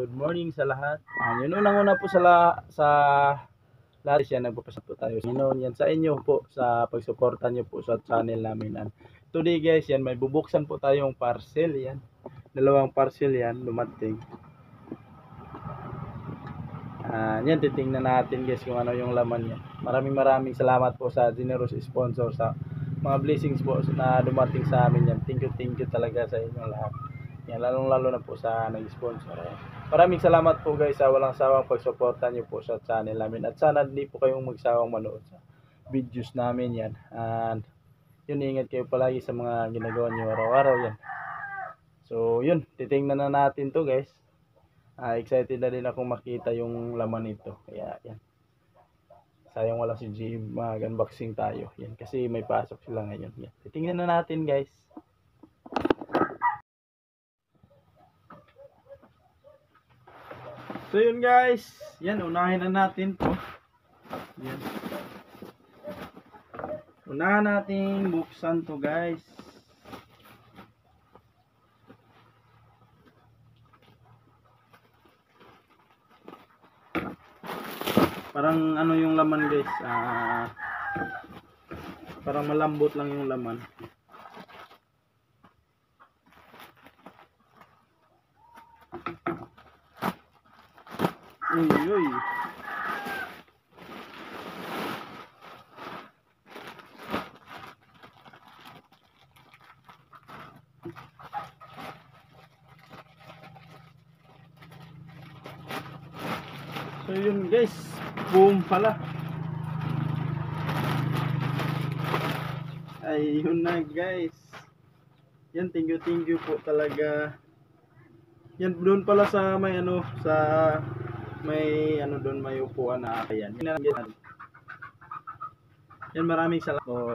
good morning sa lahat. Yun unang-una po sa lahat yan, nagpapasalamat po tayo. Ginoon yan sa inyo po sa pagsuporta niyo po sa channel namin. Today guys, yan may bubuksan po tayong parcel yan. Dalawang parcel yan dumating. Yan titingnan natin guys kung ano yung laman yan. Maraming salamat po sa generous sponsor, sa mga blessings po na dumating sa amin yan. Thank you talaga sa inyo lahat. Yan, lalong-lalo na po sa nag-sponsor. Maraming salamat po guys sa walang sawang pagsuporta niyo po sa channel namin. At sana hindi po kayong magsawang manood sa videos namin yan. And yun, ingat kayo palagi sa mga ginagawa niyo araw-araw yan. So yun, titingnan na natin to guys. Excited na din akong makita yung laman nito. Kaya yan. Sayang wala si G, mag-unboxing tayo. Yan, kasi may pasok sila ngayon. Yan. Titingnan na natin guys. So yun guys, yan, unahin na natin to. Yan. Unahan natin buksan to guys. Parang ano yung laman guys, parang malambot lang yung laman. Uy. So yun guys, boom pala. Ayun na guys. Yan, thank you po talaga. Yan, doon pala sa may ano, sa may ano doon, may upuan na ayan. Yan, maraming salamat po.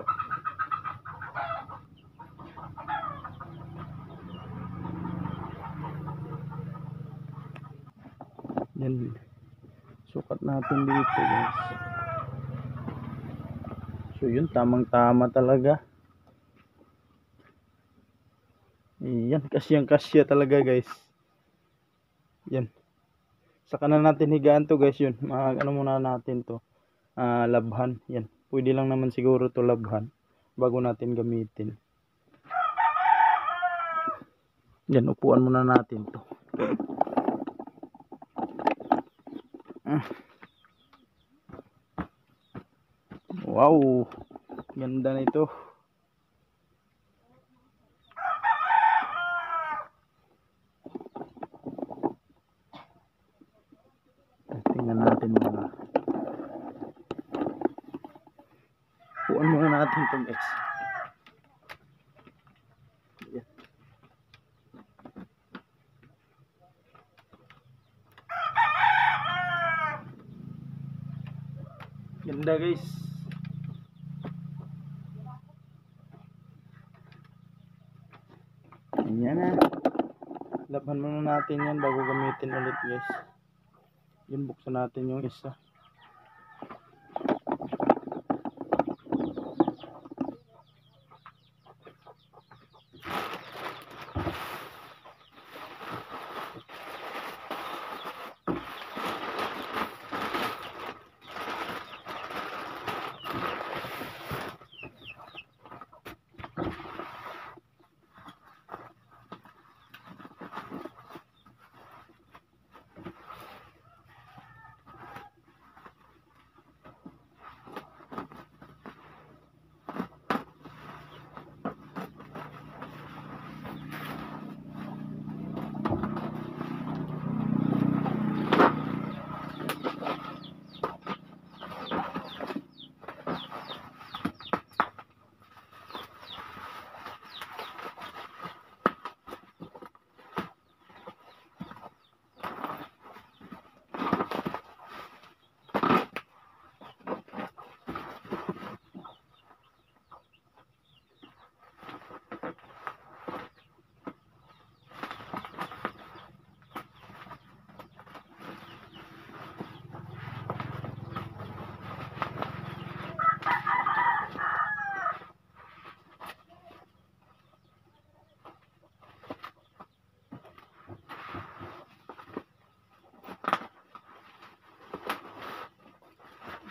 Yan, sukat natin dito guys. So yun, tamang-tama talaga. Yan, kasyang-kasya talaga guys. Yan. Saka na natin higaan to guys yun. Ano muna natin to. Labhan. Yan. Pwede lang naman siguro to labhan bago natin gamitin. Yan, upuan muna natin to. Wow. Ganda nito. Tingnan natin muna. Upuan muna natin to guys. Yan. Ganda guys. Ayan na. Laban muna natin yan bago gamitin ulit guys. Yun, buksan natin yung isa.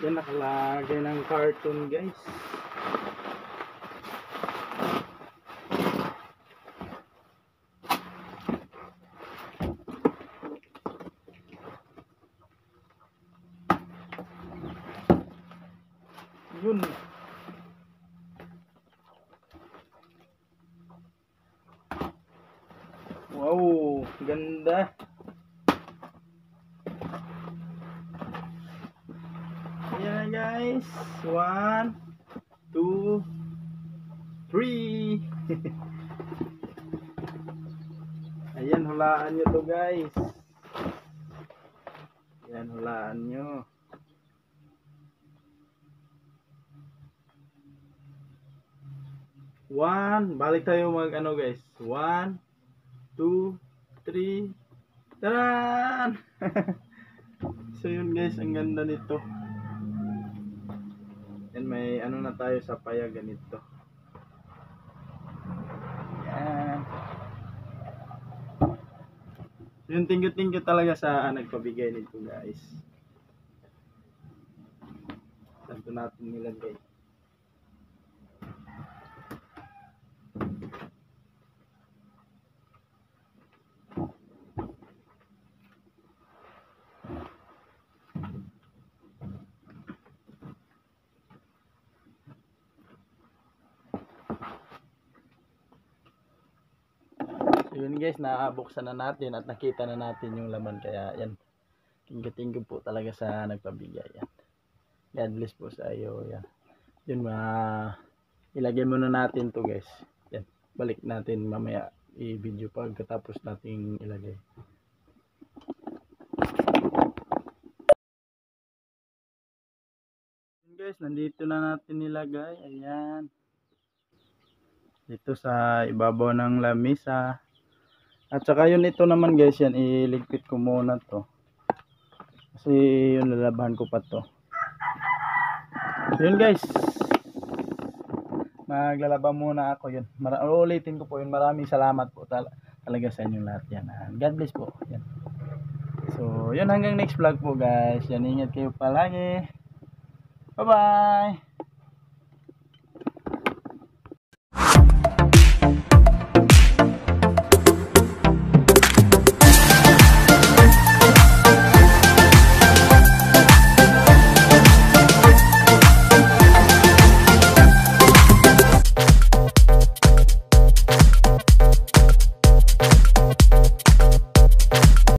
Yan, nakalagay ng carton guys. Yun. Wow, ganda. Ayan na guys. 1, 2, 3. Ayan, hulaan nyo to guys. Ayan, hulaan nyo. One, balik tayo mag ano guys. 1, 2, 3. Taran! So yun guys, ang ganda nito. Yan, may ano na tayo sa paya ganito. Yan. So yun, thank you talaga sa nagpabigay nito guys. Saan to natin nilagay? So yun guys, nabuksan na natin at nakita na natin yung laman. Kaya yan, thank you po talaga sa nagpabigay. Yan. God bless po sa iyo. Yan. Yun, ilagay muna natin to guys. Yan. Balik natin mamaya i-video pagkatapos natin ilagay. Yun guys, nandito na natin nilagay. Ayan. Dito sa ibabaw ng lamesa. At saka yun, ito naman guys, yan iligpit ko muna to. Kasi yun, lalabahan ko pa to. So yun guys, maglalaba muna ako yun. Ulitin ko po yun. Maraming salamat po talaga sa inyong lahat yan. God bless po. Yan. So yun, hanggang next vlog po guys. Yan, ingat kayo palagi. Bye bye.